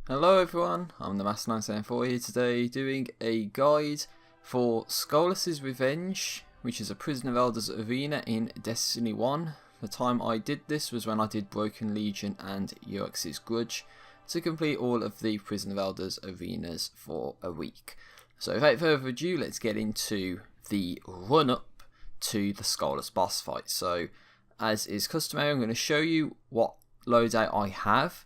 Hello everyone, I'm the Master974 here today doing a guide for Skolas' Revenge, which is a Prison of Elders arena in Destiny 1. The time I did this was when I did Broken Legion and Eux's Grudge to complete all of the Prison of Elders arenas for a week. So without further ado, let's get into the run-up to the Skolas boss fight. So as is customary, I'm going to show you what loadout I have.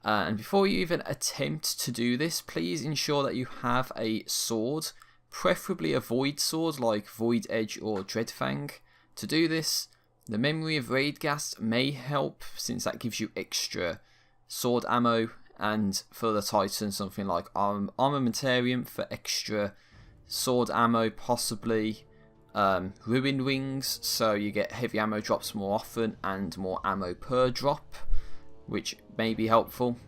And before you even attempt to do this, please ensure that you have a sword, preferably a void sword like Void Edge or Dreadfang. To do this, the Memory of Raidghast may help since that gives you extra sword ammo, and for the Titan something like Armamentarium for extra sword ammo, possibly Ruined Wings so you get heavy ammo drops more often and more ammo per drop, which may be helpful,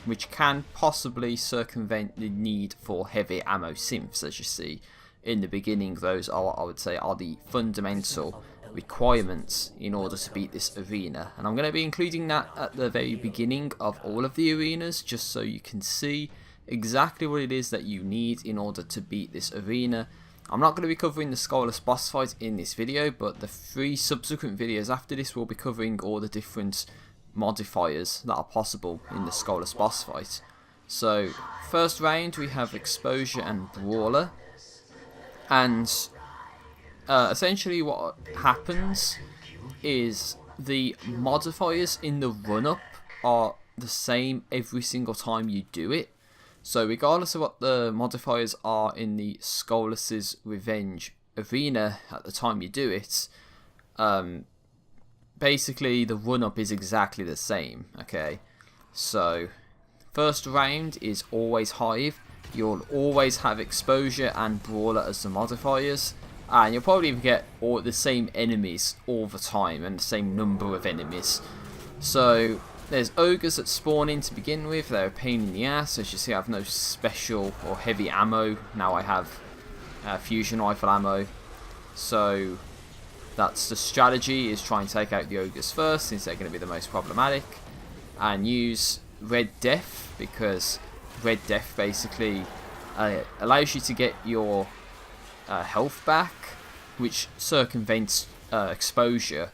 which can possibly circumvent the need for heavy ammo synths. As you see in the beginning, those are, I would say, are the fundamental requirements in order to beat this arena, and I'm going to be including that at the very beginning of all of the arenas just so you can see exactly what it is that you need in order to beat this arena. I'm not going to be covering the Skolas boss fight in this video, but the 3 subsequent videos after this will be covering all the different modifiers that are possible in the Skolas boss fight. So first round we have Exposure and Brawler, and essentially what happens is the modifiers in the run-up are the same every single time you do it. So regardless of what the modifiers are in the Skolas' Revenge arena at the time you do it, basically the run-up is exactly the same. Okay, so first round is always Hive. You'll always have Exposure and Brawler as the modifiers, and you'll probably get all the same enemies all the time and the same number of enemies. So there's ogres that spawn in to begin with. They're a pain in the ass. As you see, I have no special or heavy ammo. Now I have fusion rifle ammo. So that's the strategy, is try and take out the ogres first since they're going to be the most problematic, and use Red Death, because Red Death basically allows you to get your health back, which circumvents Exposure.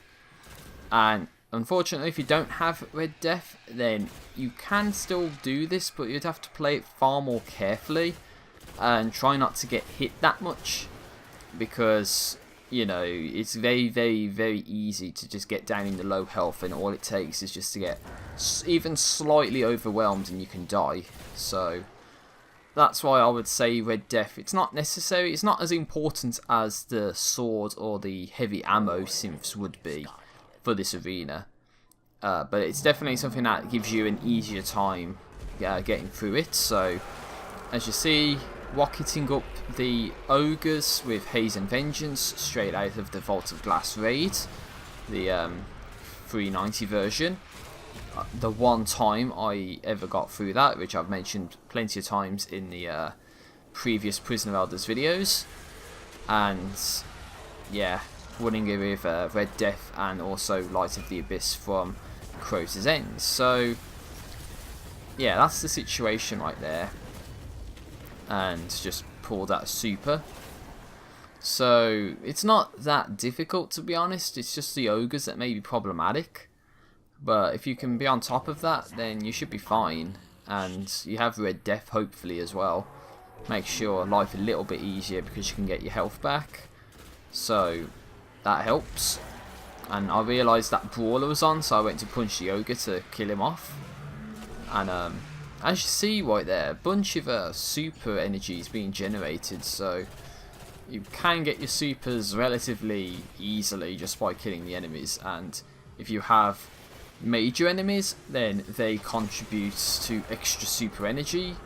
And unfortunately, if you don't have Red Death, then you can still do this, but you'd have to play it far more carefully and try not to get hit that much, because you know, it's very, very, very easy to just get down in the low health, and all it takes is just to get even slightly overwhelmed and you can die. So that's why I would say Red Death, it's not necessary, it's not as important as the sword or the heavy ammo synths would be for this arena. But it's definitely something that gives you an easier time getting through it. So as you see, rocketing up the ogres with Haze and Vengeance straight out of the Vault of Glass raid, the 390 version. The one time I ever got through that, which I've mentioned plenty of times in the previous Prison of Elders videos. And yeah, winning it with Red Death and also Light of the Abyss from Crota's End. So yeah, that's the situation right there. And just pulled out a super. So it's not that difficult, to be honest. It's just the ogres that may be problematic. But if you can be on top of that, then you should be fine. And you have Red Death hopefully as well. Makes your life a little bit easier because you can get your health back. So that helps. And I realised that Brawler was on, so I went to punch the ogre to kill him off. And as you see right there, a bunch of super energies being generated, so you can get your supers relatively easily just by killing the enemies. And if you have major enemies, then they contribute to extra super energy.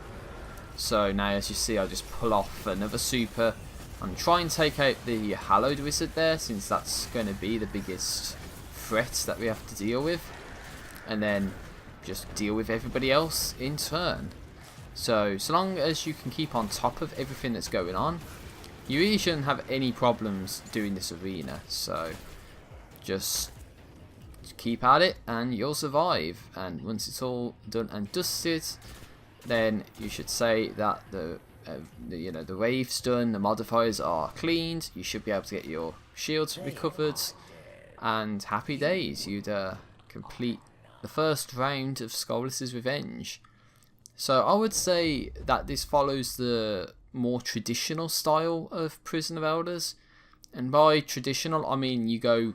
So now, as you see, I just pull off another super and try and take out the Hallowed Wizard there, since that's going to be the biggest threat that we have to deal with, and then just deal with everybody else in turn. So long as you can keep on top of everything that's going on, you really shouldn't have any problems doing this arena. So just keep at it and you'll survive. And once it's all done and dusted, then you should say that the wave's done, the modifiers are cleaned, you should be able to get your shields recovered, and happy days, you'd complete the first round of Skolas' Revenge. So I would say that this follows the more traditional style of Prison of Elders, and by traditional I mean you go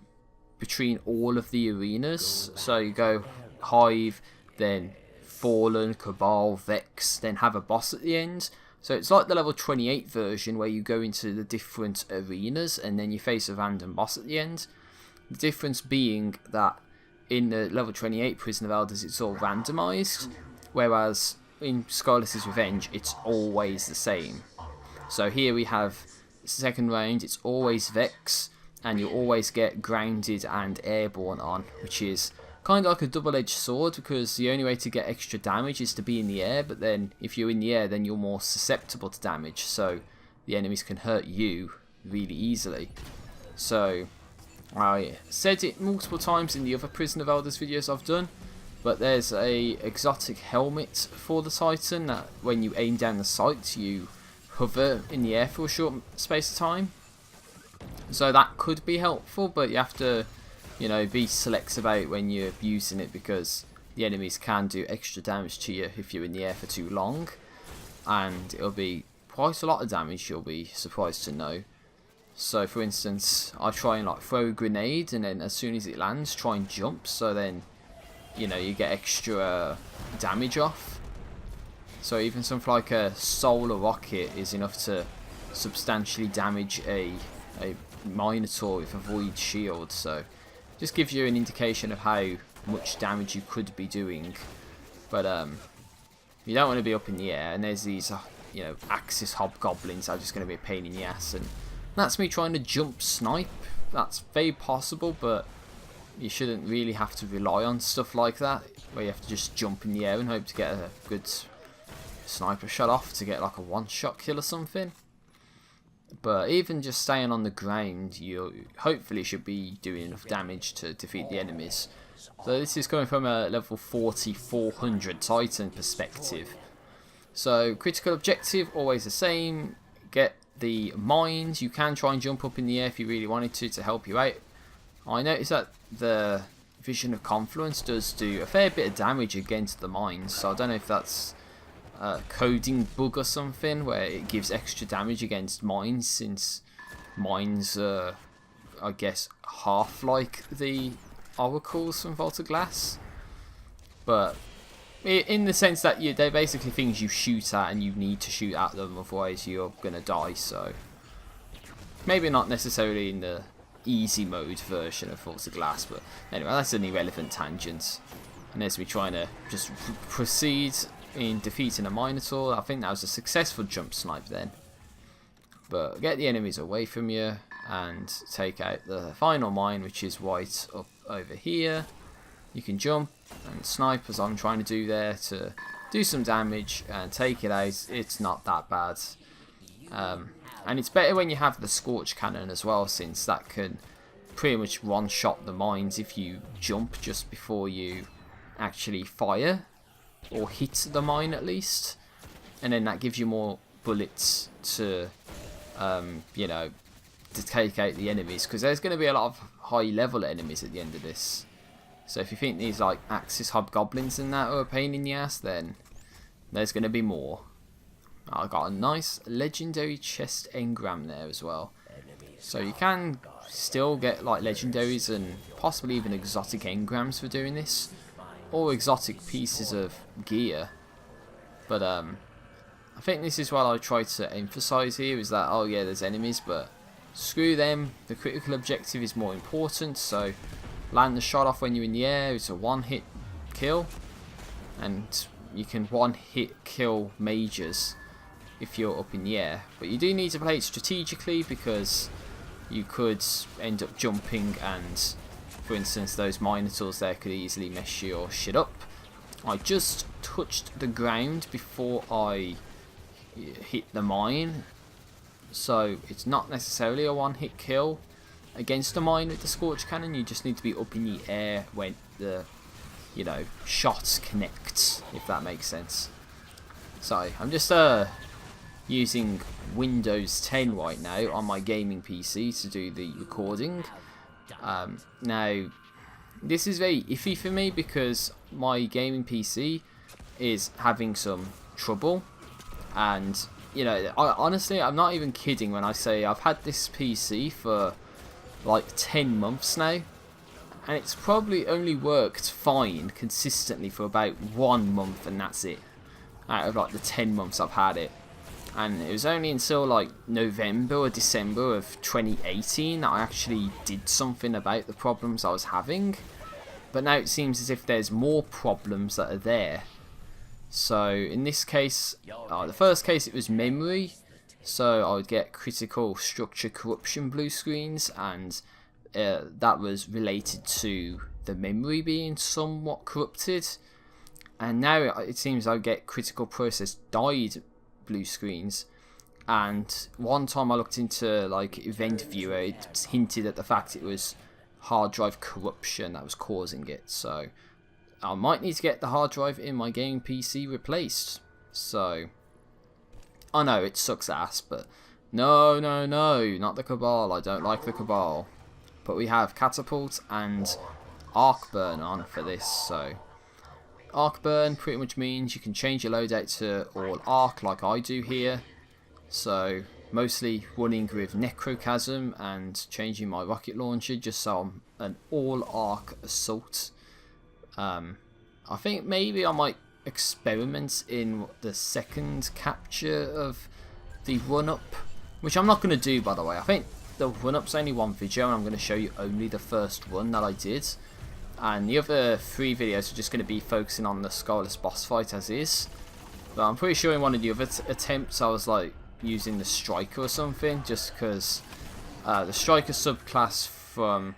between all of the arenas, so you go Hive, then Fallen, Cabal, Vex, then have a boss at the end. So it's like the level 28 version where you go into the different arenas and then you face a random boss at the end. The difference being that in the level 28 Prison of Elders it's all randomized, whereas in Skolas' Revenge it's always the same. So here we have second round, it's always Vex, and you always get Grounded and Airborne on, which is kind of like a double-edged sword, because the only way to get extra damage is to be in the air, but then if you're in the air then you're more susceptible to damage, so the enemies can hurt you really easily. So I said it multiple times in the other Prison of Elders videos I've done, but there's a exotic helmet for the Titan that when you aim down the sight you hover in the air for a short space of time. So that could be helpful, but you have to, you know, be selective about when you're using it, because the enemies can do extra damage to you if you're in the air for too long, and it'll be quite a lot of damage, you'll be surprised to know. So for instance, I try and like throw a grenade, and then as soon as it lands try and jump, so then you know you get extra damage off. So even something like a solar rocket is enough to substantially damage a Minotaur with a void shield, so just gives you an indication of how much damage you could be doing. But you don't want to be up in the air, and there's these you know, Axis hobgoblins that are just going to be a pain in the ass, and that's me trying to jump snipe. That's very possible, but you shouldn't really have to rely on stuff like that where you have to just jump in the air and hope to get a good sniper shot off to get like a one-shot kill or something. But even just staying on the ground, you hopefully should be doing enough damage to defeat the enemies. So this is coming from a level 400 Titan perspective. So critical objective, always the same, get the mines. You can try and jump up in the air if you really wanted to help you out. I noticed that the Vision of Confluence does do a fair bit of damage against the mines, so I don't know if that's a coding bug or something where it gives extra damage against mines, since mines are, I guess, half like the oracles from Vault of Glass, but in the sense that they're basically things you shoot at and you need to shoot at them, otherwise you're gonna die. So maybe not necessarily in the easy mode version of Vault of Glass, but anyway, that's an irrelevant tangent. And as we trying to just proceed in defeating a Minotaur, I think that was a successful jump snipe then. But get the enemies away from you and take out the final mine, which is white up over here. You can jump and snipe as I'm trying to do there to do some damage and take it out. It's not that bad. And it's better when you have the Scorch Cannon as well, since that can pretty much one-shot the mines if you jump just before you actually fire, or hit the mine at least, and then that gives you more bullets to you know, to take out the enemies, because there's going to be a lot of high level enemies at the end of this. So if you think these like Axis hobgoblins and that are a pain in the ass, then there's going to be more. I got a nice legendary chest engram there as well, so you can still get like legendaries and possibly even exotic engrams for doing this, or exotic pieces of gear. But I think this is what I try to emphasize here, is that, oh yeah, there's enemies, but screw them, the critical objective is more important. So land the shot off when you're in the air, it's a one-hit kill, and you can one-hit kill mages if you're up in the air. But you do need to play it strategically, because you could end up jumping, and for instance those Minotaurs there could easily mess your shit up. I just touched the ground before I hit the mine, so it's not necessarily a one-hit kill against a mine with the Scorch Cannon. You just need to be up in the air when the, you know, shots connect, if that makes sense. Sorry, I'm just using Windows 10 right now on my gaming PC to do the recording. Now, this is very iffy for me because my gaming PC is having some trouble, and you know, honestly, I'm not even kidding when I say I've had this PC for like 10 months now, and it's probably only worked fine consistently for about 1 month, and that's it, out of like the 10 months I've had it. And it was only until like November or December of 2018 that I actually did something about the problems I was having. But now it seems as if there's more problems that are there. So in this case, the first case, it was memory. So I would get critical structure corruption blue screens, and that was related to the memory being somewhat corrupted. And now it seems I get critical process died blue screens. And one time I looked into like event viewer, it hinted at the fact it was hard drive corruption that was causing it. So I might need to get the hard drive in my gaming PC replaced. So I know it sucks ass, but no, not the Cabal. I don't like the Cabal. But we have Catapult and Airborne on for this. So Airborne pretty much means you can change your loadout to all arc like I do here. So mostly running with Necrochasm and changing my rocket launcher just so I'm an all arc assault. I think maybe I might experiment in the second capture of the run-up, which I'm not going to do, by the way. I think the run-up's only one video and I'm going to show you only the first run that I did, and the other 3 videos are just going to be focusing on the Skolas boss fight as is. But I'm pretty sure in one of the other attempts I was like using the Striker or something, just because the Striker subclass from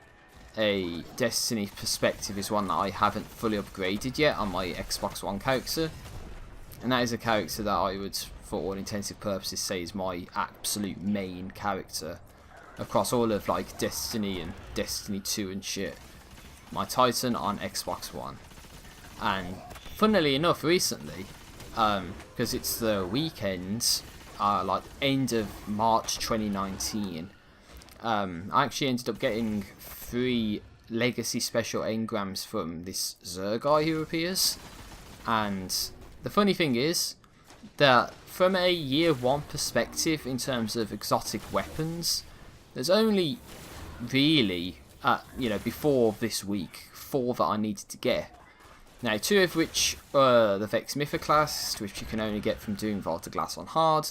a Destiny perspective is one that I haven't fully upgraded yet on my Xbox One character, and that is a character that I would, for all intensive purposes, say is my absolute main character across all of like Destiny and Destiny 2 and shit. My Titan on Xbox One. And funnily enough, recently, because it's the weekend, like end of March 2019, I actually ended up getting 3 legacy special engrams from this Xur guy who appears. And the funny thing is that from a year 1 perspective in terms of exotic weapons, there's only really, you know, before this week, 4 that I needed to get. Now 2 of which are the Vex Mythoclast, which you can only get from doing Vault Glass on hard,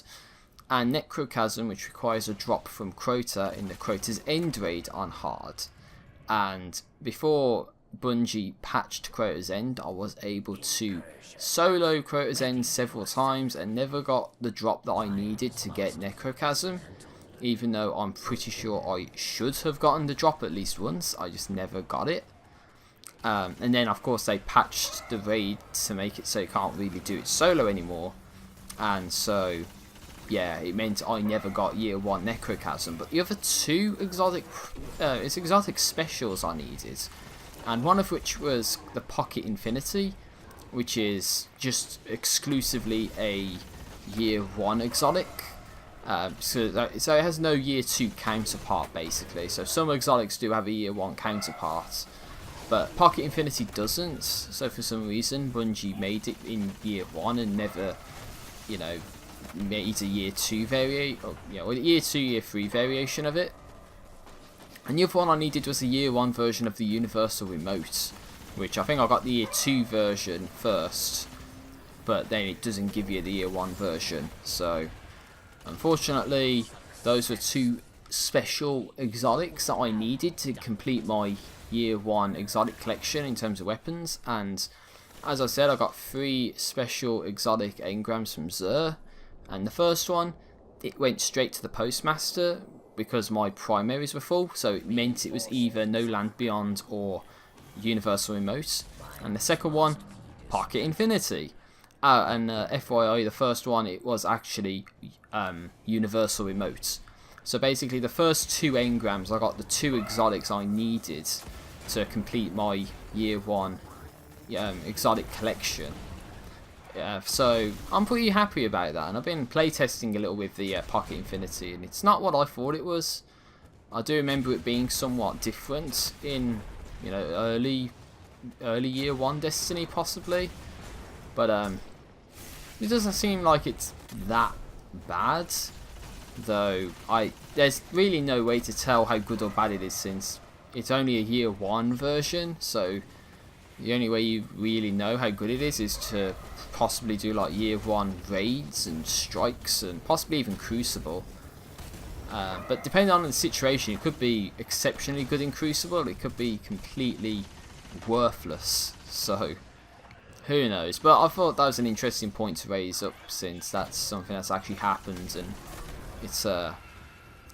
and Necrochasm, which requires a drop from Crota in the Crota's End raid on hard. And before Bungie patched Crota's End, I was able to solo Crota's End several times and never got the drop that I needed to get Necrochasm, even though I'm pretty sure I should have gotten the drop at least once. I just never got it. And then of course they patched the raid to make it so you can't really do it solo anymore, and so yeah, it meant I never got year 1 Necrochasm. But the other 2 exotic specials I needed, and one of which was the Pocket Infinity, which is just exclusively a year 1 exotic. So it has no year 2 counterpart basically. So some exotics do have a year 1 counterpart, but Pocket Infinity doesn't. So for some reason Bungie made it in year 1 and never, you know, made a year 2 variation, or you know, year 2, year 3 variation of it. And the other one I needed was the year 1 version of the Universal Remote, which I think I got the year 2 version first, but then it doesn't give you the year 1 version. So unfortunately, those were 2 special exotics that I needed to complete my year 1 exotic collection in terms of weapons. And as I said, I got 3 special exotic engrams from Xur. And the first one, it went straight to the Postmaster because my primaries were full, so it meant it was either No Land Beyond or Universal Remote. And the second one, Pocket Infinity. And FYI, the first one, it was actually Universal Remote. So basically the first 2 engrams, I got the 2 exotics I needed to complete my year 1 exotic collection. So I'm pretty happy about that, and I've been playtesting a little with the Pocket Infinity, and it's not what I thought it was. I do remember it being somewhat different in, you know, early year 1 Destiny possibly, but it doesn't seem like it's that bad. Though there's really no way to tell how good or bad it is since it's only a year 1 version, so the only way you really know how good it is to possibly do like year 1 raids and strikes and possibly even Crucible. But depending on the situation, it could be exceptionally good in Crucible, it could be completely worthless, so who knows. But I thought that was an interesting point to raise up, since that's something that's actually happened, and it's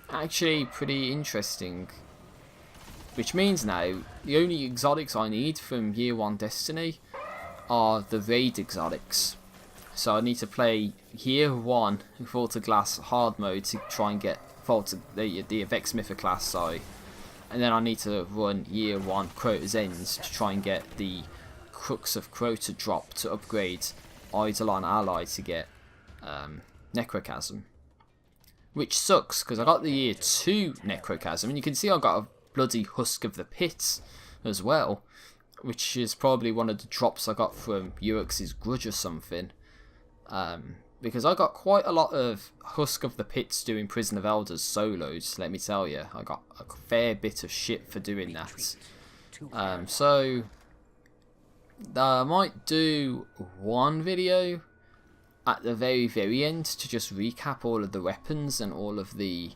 actually pretty interesting. Which means now, the only exotics I need from year 1 Destiny are the raid exotics. So I need to play year 1 Vault of Glass hard mode to try and get the Vexmither class, sorry. And then I need to run year 1 Crota's Ends to try and get the Crux of Crota drop to upgrade Eidolon Ally to get Necrochasm. Which sucks, because I got the year 2 Necrochasm, and you can see I got a bloody Husk of the Pits as well, which is probably one of the drops I got from Urix's Grudge or something. Because I got quite a lot of Husk of the Pits doing Prison of Elders solos, let me tell you. I got a fair bit of shit for doing that. So I might do one video at the very end to just recap all of the weapons and all of the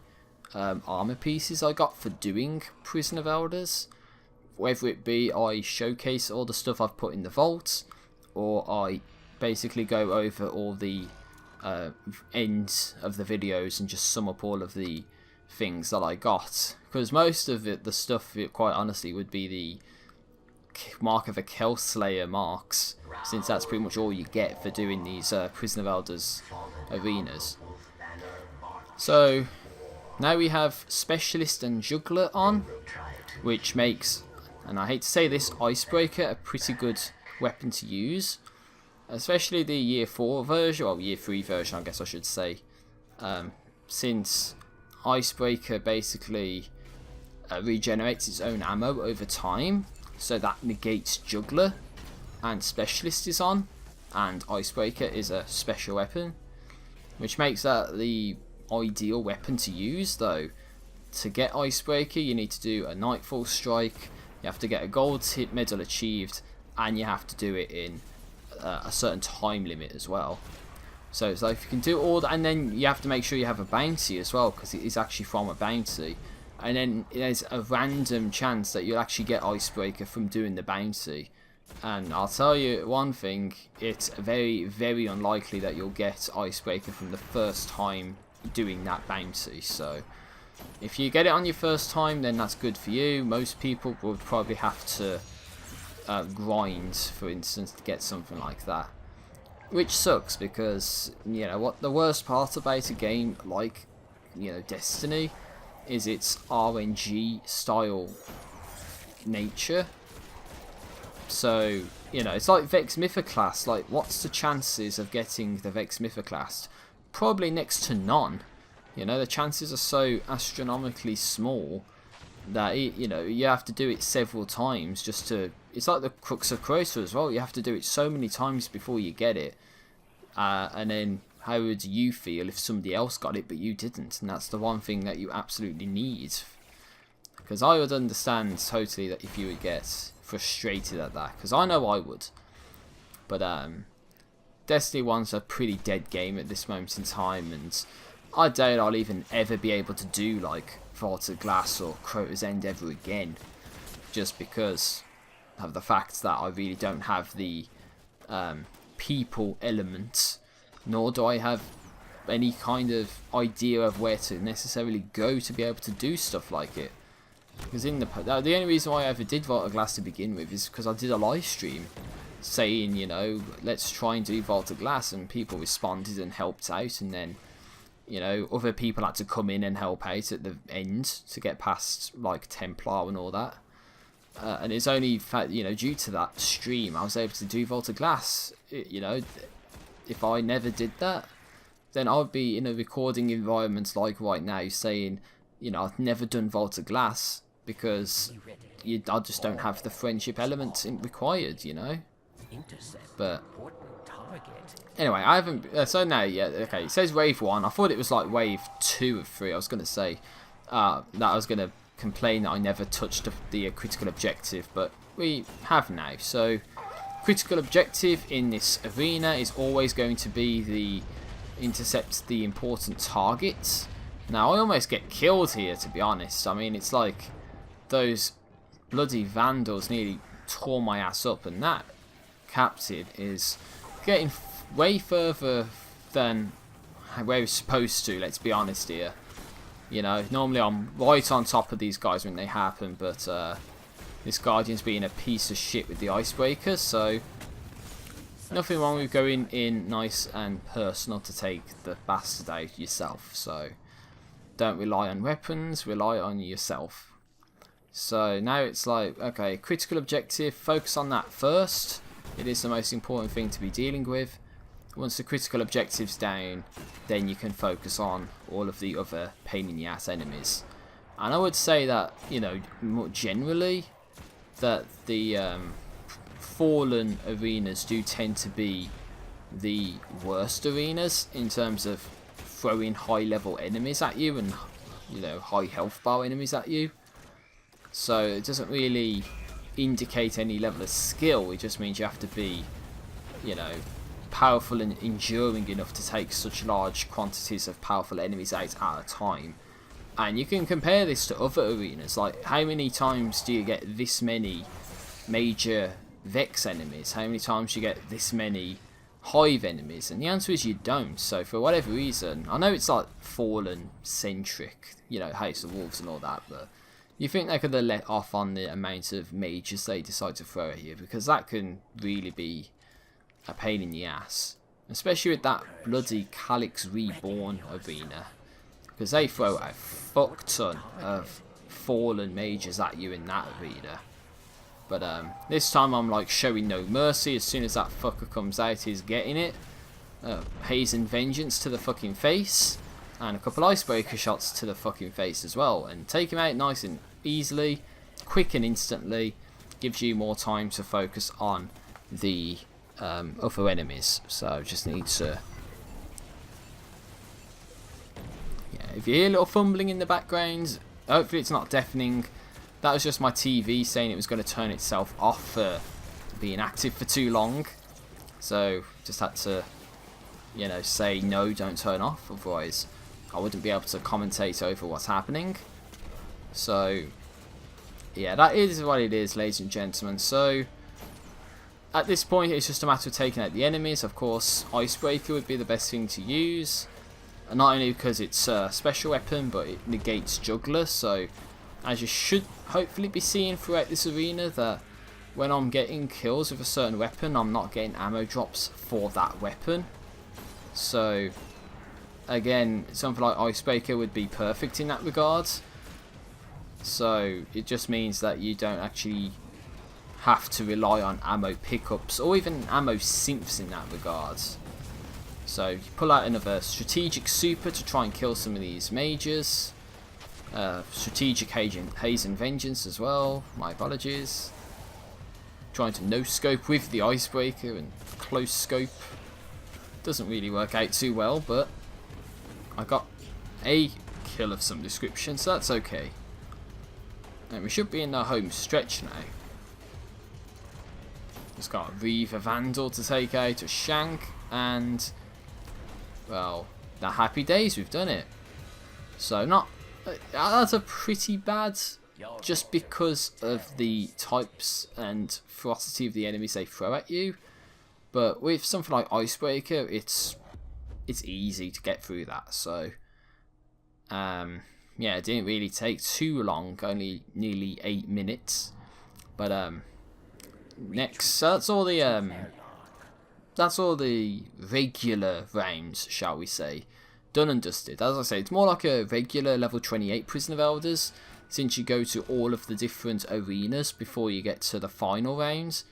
armor pieces I got for doing Prison of Elders. Whether it be I showcase all the stuff I've put in the vault, or I basically go over all the ends of the videos and just sum up all of the things that I got. Because most of the stuff, quite honestly, would be the Mark of a Kelslayer marks, since that's pretty much all you get for doing these Prison of Elders arenas. So now we have Specialist and Juggler on, which makes, and I hate to say this, Icebreaker a pretty good weapon to use, especially the year 4 version, or year 3 version I guess I should say, since Icebreaker basically regenerates its own ammo over time, so that negates Juggler, and Specialist is on, and Icebreaker is a special weapon, which makes that the ideal weapon to use. Though to get Icebreaker you need to do a Nightfall Strike, you have to get a gold hit medal achieved, and you have to do it in a certain time limit as well. So it's like if you can do all that, and then you have to make sure you have a bounty as well, because it is actually from a bounty, and then there's a random chance that you'll actually get Icebreaker from doing the bounty. And I'll tell you one thing, it's very unlikely that you'll get Icebreaker from the first time doing that bounty. So if you get it on your first time, then that's good for you. Most people would probably have to grind, for instance, to get something like that, which sucks, because you know what the worst part about a game like, you know, Destiny is its RNG style nature. So, you know, it's like Vexmither class. Like, what's the chances of getting the Vexmither class? Probably next to none. You know, the chances are so astronomically small that, you know, you have to do it several times just to... It's like the Crux of Crota as well. You have to do it so many times before you get it. And then how would you feel if somebody else got it but you didn't? And that's the one thing that you absolutely need. Because I would understand totally that if you would get frustrated at that, because I know I would. But Destiny 1's a pretty dead game at this moment in time, and I doubt I'll even ever be able to do like Vault of Glass or Crota's End ever again, just because of the fact that I really don't have the people element, nor do I have any kind of idea of where to necessarily go to be able to do stuff like it. Because the only reason why I ever did Vault of Glass to begin with is because I did a live stream saying, you know, let's try and do Vault of Glass, and people responded and helped out, and then, you know, other people had to come in and help out at the end to get past like Templar and all that. And it's only, you know, due to that stream I was able to do Vault of Glass. You know, if I never did that, then I would be in a recording environment like right now saying, you know, I've never done Vault of Glass because I just don't have the friendship element required, you know. But anyway, I haven't. So now, yeah, okay. It says wave 1. I thought it was like wave 2 of 3. I was gonna say that I was gonna complain that I never touched the critical objective, but we have now. So critical objective in this arena is always going to be the intercept the important targets. Now I almost get killed here, to be honest. I mean, it's like those bloody vandals nearly tore my ass up, and that captain is getting way further than where he's supposed to, let's be honest here. You know, normally I'm right on top of these guys when they happen, but this Guardian's being a piece of shit with the icebreakers, so nothing wrong with going in nice and personal to take the bastard out yourself. So don't rely on weapons, rely on yourself. So now it's like, okay, critical objective, focus on that first. It is the most important thing to be dealing with. Once the critical objective's down, then you can focus on all of the other pain in the ass enemies. And I would say that, you know, more generally, that the fallen arenas do tend to be the worst arenas in terms of throwing high level enemies at you and, you know, high health bar enemies at you. So it doesn't really indicate any level of skill. It just means you have to be, you know, powerful and enduring enough to take such large quantities of powerful enemies out at a time. And you can compare this to other arenas. Like, how many times do you get this many major Vex enemies? How many times do you get this many Hive enemies? And the answer is you don't. So for whatever reason, I know it's like Fallen centric, you know, House of Wolves and all that, but you think they could have let off on the amount of mages they decide to throw at you, because that can really be a pain in the ass, especially with that bloody Calyx Reborn arena, because they throw a fuck ton of fallen mages at you in that arena. But this time I'm like showing no mercy. As soon as that fucker comes out, he's getting it. Haze and Vengeance to the fucking face, and a couple icebreaker shots to the fucking face as well, and take him out nice and easily, quick and instantly. Gives you more time to focus on the other enemies. So just need to, yeah, if you hear a little fumbling in the background, hopefully it's not deafening. That was just my TV saying it was going to turn itself off for being active for too long, so just had to, you know, say no, don't turn off, otherwise I wouldn't be able to commentate over what's happening. So yeah, that is what it is, ladies and gentlemen. So at this point it's just a matter of taking out the enemies. Of course, Icebreaker would be the best thing to use, and not only because it's a special weapon, but it negates Juggler. So as you should hopefully be seeing throughout this arena, that when I'm getting kills with a certain weapon, I'm not getting ammo drops for that weapon. So again, something like Icebreaker would be perfect in that regard. So it just means that you don't actually have to rely on ammo pickups or even ammo synths in that regard. So you pull out another strategic super to try and kill some of these mages. Strategic Haze and Vengeance as well, my apologies. Trying to no scope with the Icebreaker and close scope. Doesn't really work out too well, but I got a kill of some description, so that's okay. And we should be in the home stretch now. Just got a Reaver Vandal to take out, a Shank, and, well, the happy days, we've done it. So not, that's a pretty bad, just because of the types and ferocity of the enemies they throw at you. But with something like Icebreaker, it's easy to get through that. So yeah, it didn't really take too long, only nearly 8 minutes. But next, so that's all the regular rounds, shall we say, done and dusted. As I say, it's more like a regular level 28 Prison of Elders, since you go to all of the different arenas before you get to the final rounds,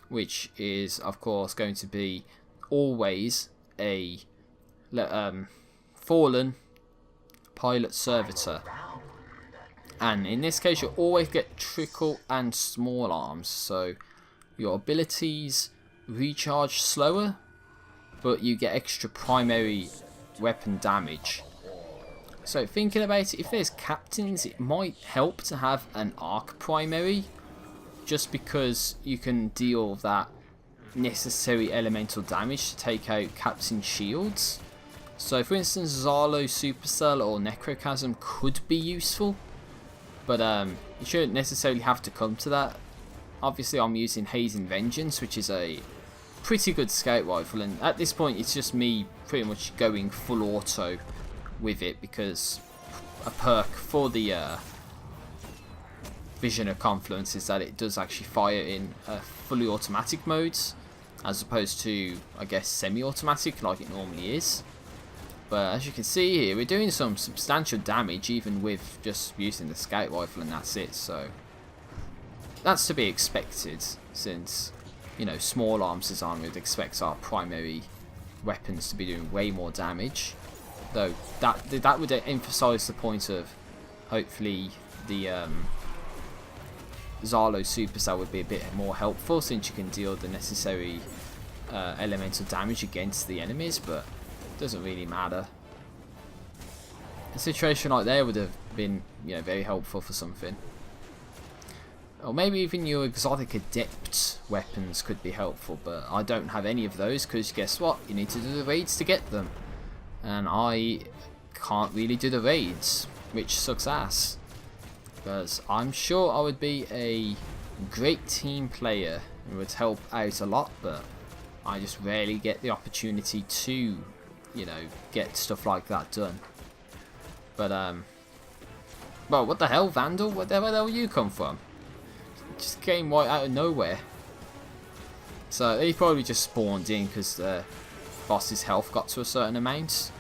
which is of course going to be always a fallen pilot servitor, and in this case you always get Trickle and small arms, so your abilities recharge slower, but you get extra primary weapon damage. So thinking about it, if there's captains, it might help to have an arc primary, just because you can deal that necessary elemental damage to take out captain shields. So for instance, Xalo Supercell or Necrochasm could be useful, but you shouldn't necessarily have to come to that. Obviously I'm using Haze and Vengeance, which is a pretty good scout rifle, and at this point it's just me pretty much going full auto with it, because a perk for the Vision of Confluence is that it does actually fire in fully automatic modes, as opposed to, I guess, semi-automatic like it normally is. But as you can see here, we're doing some substantial damage even with just using the scout rifle, and that's it. So that's to be expected, since, you know, small arms design would expect our primary weapons to be doing way more damage. Though that would emphasise the point of, hopefully, the Xalo Supercell would be a bit more helpful, since you can deal the necessary elemental damage against the enemies, but it doesn't really matter. A situation like that would have been, you know, very helpful for something. Or maybe even your exotic adept weapons could be helpful, but I don't have any of those, because guess what? You need to do the raids to get them. And I can't really do the raids, which sucks ass. Because I'm sure I would be a great team player and would help out a lot, but I just rarely get the opportunity to, you know, get stuff like that done. But well, what the hell, Vandal? Where the hell you come from? Just came right out of nowhere. So he probably just spawned in because the boss's health got to a certain amount.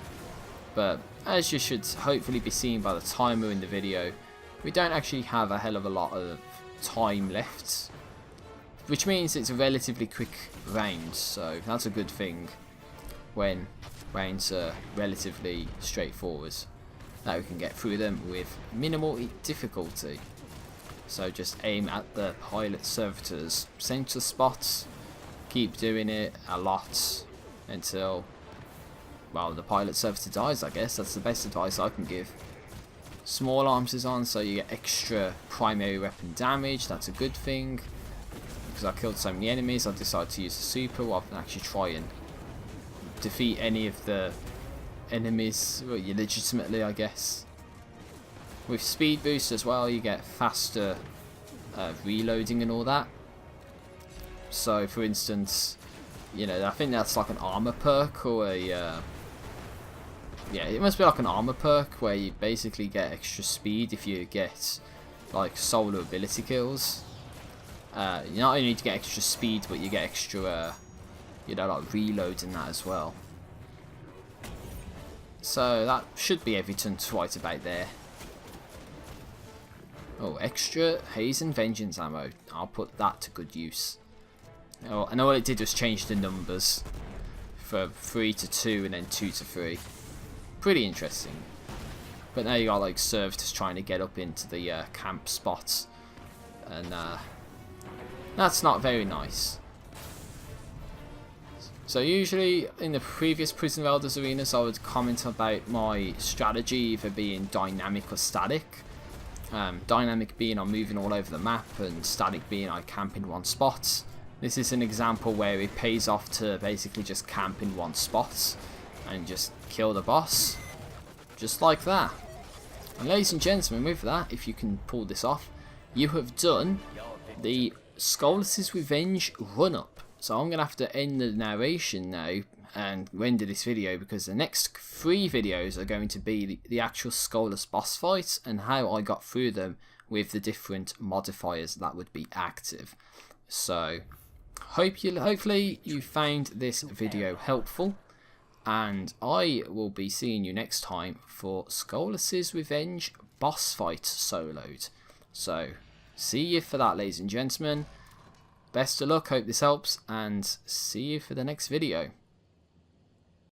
But as you should hopefully be seeing by the timer in the video, we don't actually have a hell of a lot of time left, which means it's a relatively quick round, so that's a good thing when rounds are relatively straightforward, that we can get through them with minimal difficulty. So just aim at the pilot servitors center spots, keep doing it a lot until, well, the pilot servitor dies. I guess that's the best advice I can give. Small arms is on, so you get extra primary weapon damage. That's a good thing, because I killed so many enemies I decided to use the super rather than actually try and defeat any of the enemies, well, you legitimately, I guess. With speed boost as well, you get faster reloading and all that. So for instance, you know, I think that's like an armor perk, or a yeah, it must be like an armor perk where you basically get extra speed if you get like solo ability kills. You not only need to get extra speed, but you get extra you know, like reloads and that as well. So that should be everything right about there. Oh, extra Haze and Vengeance ammo. I'll put that to good use. Oh, and all it did was change the numbers from 3 to 2 and then 2 to 3. Pretty interesting. But now you got like servitors trying to get up into the camp spots, and that's not very nice. So usually in the previous Prison of Elders arenas I would comment about my strategy either being dynamic or static. Dynamic being I'm moving all over the map, and static being I camp in one spot. This is an example where it pays off to basically just camp in one spot and just kill the boss, just like that. And ladies and gentlemen, with that, if you can pull this off, you have done the Skolas' Revenge run-up. So I'm going to have to end the narration now and render this video, because the next 3 videos are going to be the actual Skolas boss fights and how I got through them with the different modifiers that would be active. So hopefully you found this video helpful, and I will be seeing you next time for Skolas' Revenge boss fight soloed. So see you for that, ladies and gentlemen. Best of luck, hope this helps, and see you for the next video.